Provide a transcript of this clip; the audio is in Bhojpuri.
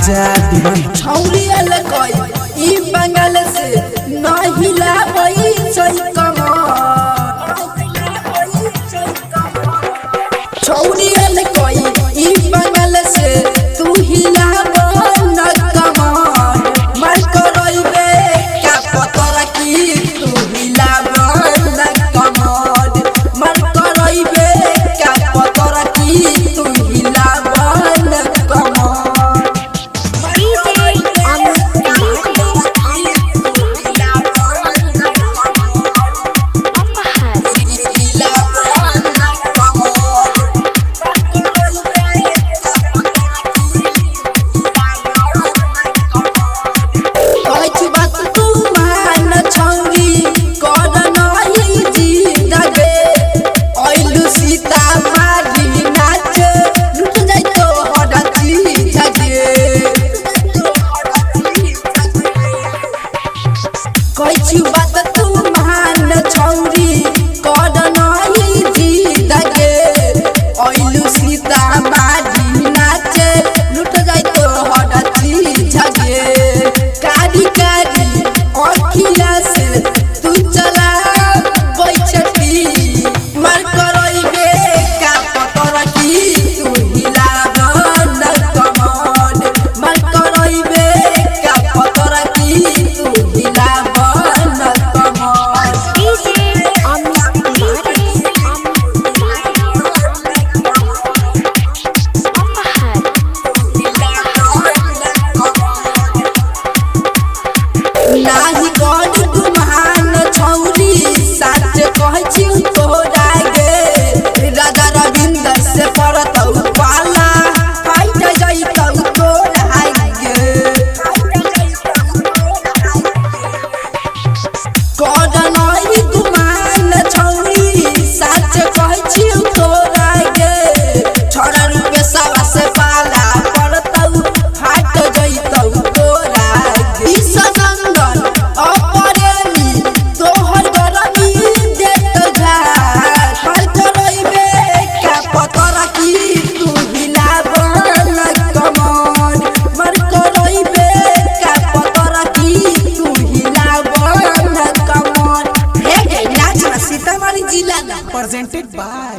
राजा दीवान छौरी अल कोई ई बंगाल से न हिला वही सही कमा छौरी अल कोई ई बंगाल से तू हिला न कमा मर करइबे का पतरा की तू हिला न कमा मर करइबे का पतरा की तू हिला न कमा बात तू मान छौरी कर नहीं जीत गे ओइलू सीता मारी नाचे लुट जाई तो हडची झगे कारी कारी अखिया से तू चला बैठती मर करइबे का पतर की तू हिला न कमर मर करइबे का पतर की तू हिला नाही गड गुमान छौरी साच कहै छी तोरा गे राजा रविंद्र से परतौ पाला फाइट जइतौ तोरा गे गड नाही गुमान छौरी साच कहै छी तोरा गे छोरा रुपे सवा से पाला परतौ फाइट जइतौ तोरा गे presented by